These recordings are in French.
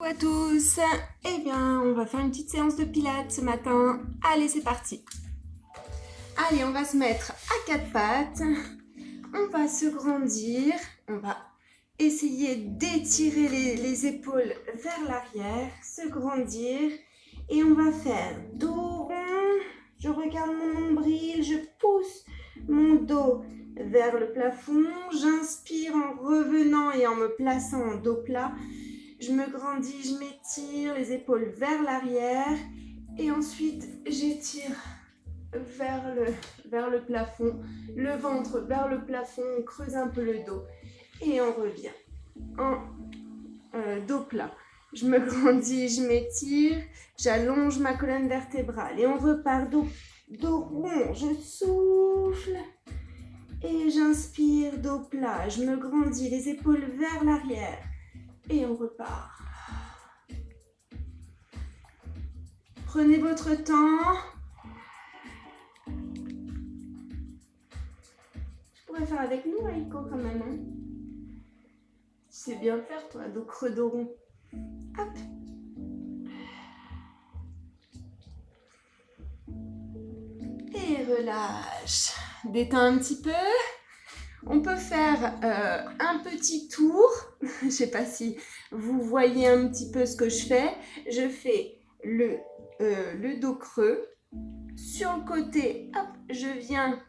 Bonjour à tous, eh bien on va faire une petite séance de pilates ce matin. Allez, c'est parti. Allez, on va se mettre à quatre pattes, on va se grandir, on va essayer d'étirer les épaules vers l'arrière, se grandir et on va faire dos rond, je regarde mon nombril, je pousse mon dos vers le plafond, j'inspire en revenant et en me plaçant en dos plat. Je me grandis, je m'étire, les épaules vers l'arrière et ensuite j'étire vers le plafond, le ventre vers le plafond, on creuse un peu le dos et on revient en dos plat. Je me grandis, je m'étire, j'allonge ma colonne vertébrale et on repart dos rond, je souffle et j'inspire, dos plat, je me grandis, les épaules vers l'arrière. Et on repart. Prenez votre temps. Tu pourrais faire avec nous, Aiko, quand même. Hein, tu sais bien le faire, toi, dos creux, dos rond. Hop. Et relâche. Détends un petit peu. On peut faire un petit tour. Je ne sais pas si vous voyez un petit peu ce que je fais. Je fais le dos creux. Sur le côté, hop, je viens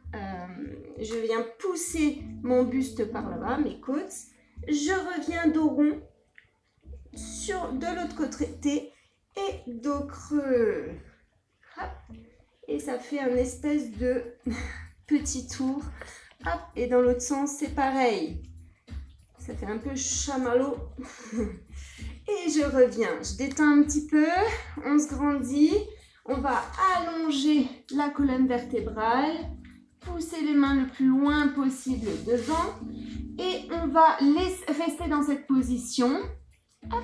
pousser mon buste par là-bas, mes côtes. Je reviens dos rond de l'autre côté et dos creux. Hop. Et ça fait un espèce de petit tour. Hop, et dans l'autre sens, c'est pareil. Ça fait un peu chamallow. Et je reviens. Je détends un petit peu. On se grandit. On va allonger la colonne vertébrale. Pousser les mains le plus loin possible devant. Et on va rester dans cette position. Hop.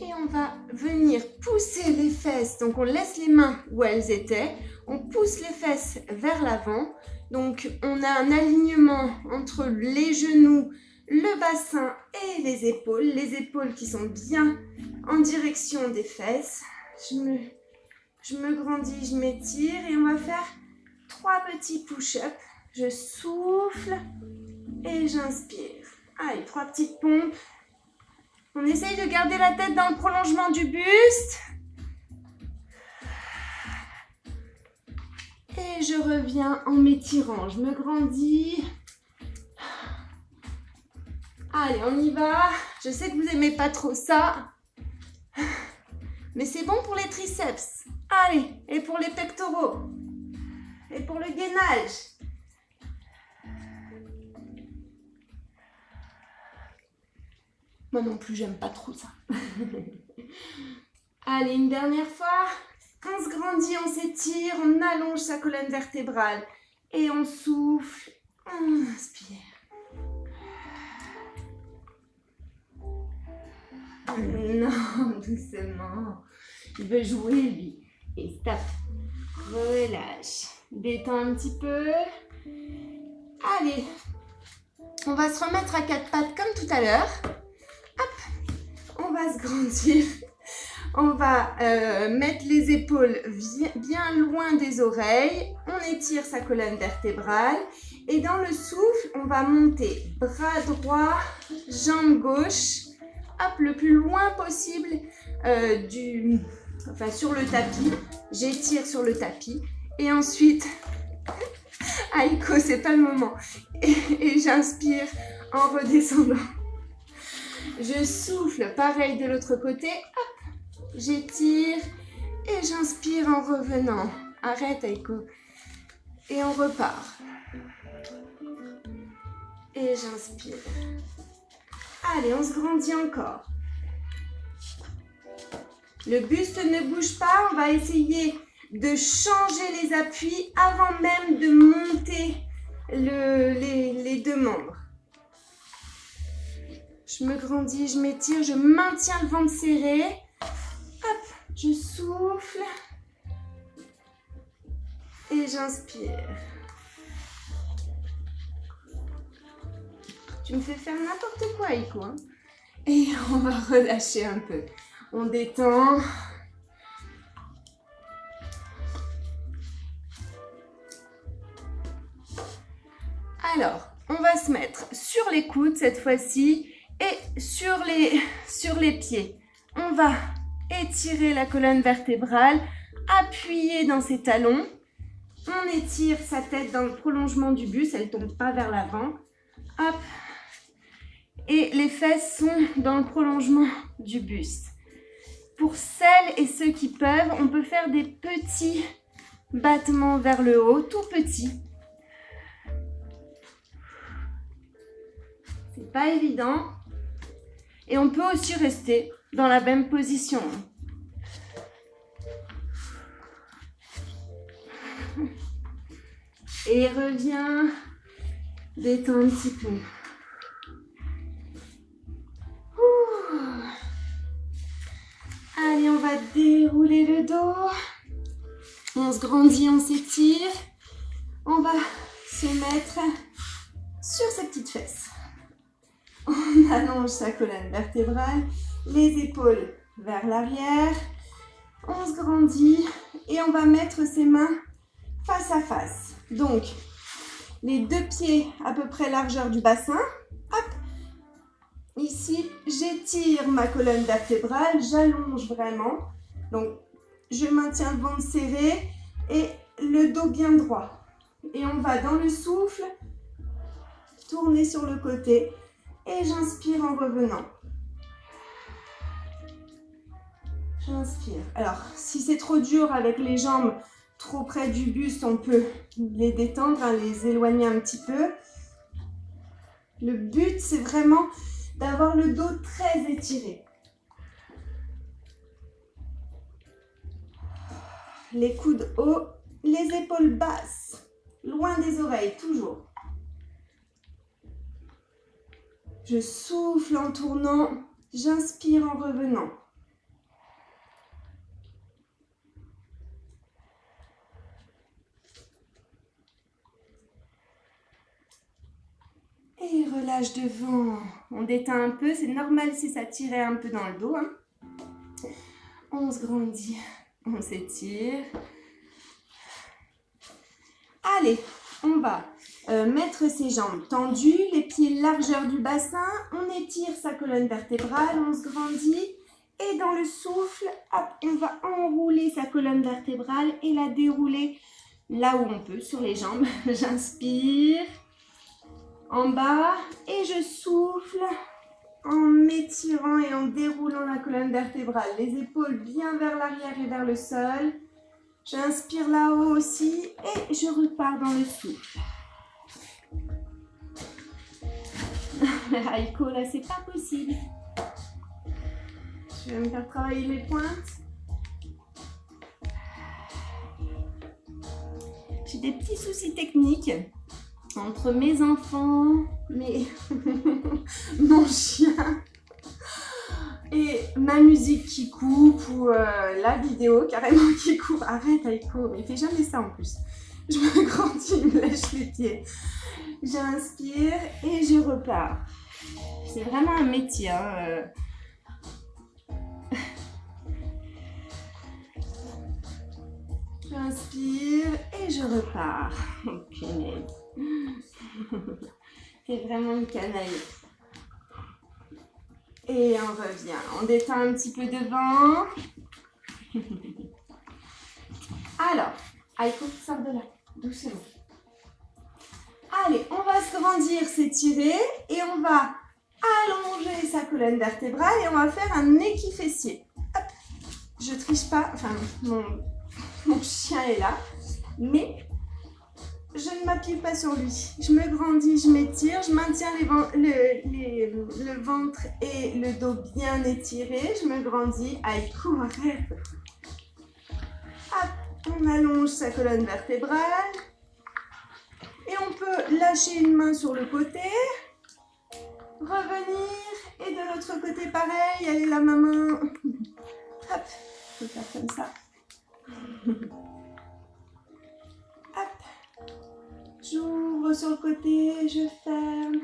Et on va venir pousser les fesses. Donc, on laisse les mains où elles étaient. On pousse les fesses vers l'avant. Donc, on a un alignement entre les genoux, le bassin et les épaules qui sont bien en direction des fesses. Je me grandis, je m'étire et on va faire 3 petits push-ups. Je souffle et j'inspire. Allez, 3 petites pompes. On essaye de garder la tête dans le prolongement du buste. Et je reviens en m'étirant. Je me grandis. Allez, on y va. Je sais que vous n'aimez pas trop ça. Mais c'est bon pour les triceps. Allez, et pour les pectoraux. Et pour le gainage. Moi non plus, j'aime pas trop ça. Allez, une dernière fois. On se grandit, on s'étire, on allonge sa colonne vertébrale. Et on souffle, on inspire. Non, doucement. Il veut jouer, lui. Et stop. Relâche. Détends un petit peu. Allez. On va se remettre à quatre pattes comme tout à l'heure. Hop. On va se grandir. On va mettre les épaules bien loin des oreilles. On étire sa colonne vertébrale. Et dans le souffle, on va monter bras droit, jambe gauche. Hop, le plus loin possible sur le tapis. J'étire sur le tapis. Et ensuite, Aiko, c'est pas le moment. Et j'inspire en redescendant. Je souffle, pareil de l'autre côté. Hop, j'étire et j'inspire en revenant. Arrête, Aiko. Et on repart. Et j'inspire. Allez, on se grandit encore. Le buste ne bouge pas. On va essayer de changer les appuis avant même de monter les deux membres. Je me grandis, je m'étire, je maintiens le ventre serré. Hop, je souffle. Et j'inspire. Tu me fais faire n'importe quoi, Aiko. Hein. Et on va relâcher un peu. On détend. Alors, on va se mettre sur les coudes cette fois-ci et sur les pieds. On va étirer la colonne vertébrale, appuyer dans ses talons. On étire sa tête dans le prolongement du buste, elle ne tombe pas vers l'avant. Hop. Et les fesses sont dans le prolongement du buste. Pour celles et ceux qui peuvent, on peut faire des petits battements vers le haut, tout petits. C'est pas évident. Et on peut aussi rester dans la même position. Et reviens, détends un petit peu. Allez, on va dérouler le dos. On se grandit, on s'étire. On va se mettre sur ses petites fesses. On allonge sa colonne vertébrale, les épaules vers l'arrière. On se grandit et on va mettre ses mains face à face. Donc, les deux pieds à peu près largeur du bassin. Hop. Ici, j'étire ma colonne vertébrale, j'allonge vraiment. Donc, je maintiens le ventre serré et le dos bien droit. Et on va dans le souffle, tourner sur le côté et j'inspire en revenant. J'inspire. Alors, si c'est trop dur avec les jambes trop près du buste, on peut les détendre, les éloigner un petit peu. Le but, c'est vraiment d'avoir le dos très étiré. Les coudes hauts, les épaules basses, loin des oreilles, toujours. Je souffle en tournant, j'inspire en revenant. Et relâche devant. On détend un peu, c'est normal si ça tirait un peu dans le dos. Hein. On se grandit, on s'étire. Allez, on va mettre ses jambes tendues, les pieds largeur du bassin. On étire sa colonne vertébrale, on se grandit. Et dans le souffle, hop, on va enrouler sa colonne vertébrale et la dérouler là où on peut, sur les jambes. J'inspire. En bas et je souffle en m'étirant et en déroulant la colonne vertébrale. Les épaules bien vers l'arrière et vers le sol. J'inspire là-haut aussi et je repars dans le souffle. Aiko, là c'est pas possible. Je vais me faire travailler les pointes. J'ai des petits soucis techniques. Entre mes enfants, mon chien et ma musique qui coupe ou la vidéo carrément qui coupe. Arrête Aiko, mais il fait jamais ça en plus. Je me grandis, il me lèche les pieds. J'inspire et je repars. C'est vraiment un métier. Hein. J'inspire et je repars. Oh punaise. C'est vraiment une canaille. Et on revient. On détend un petit peu devant. Alors, Aiko, sors de là, doucement. Allez, on va se grandir, s'étirer et on va allonger sa colonne vertébrale et on va faire un équifessier. Hop. Je triche pas, enfin mon chien est là, mais je ne m'appuie pas sur lui. Je me grandis, je m'étire, je maintiens le ventre et le dos bien étirés. Je me grandis. Aiko, arrête. Hop, on allonge sa colonne vertébrale. Et on peut lâcher une main sur le côté. Revenir. Et de l'autre côté, pareil. Allez, la main. Hop, je peux faire comme ça. Hop. J'ouvre sur le côté, je ferme.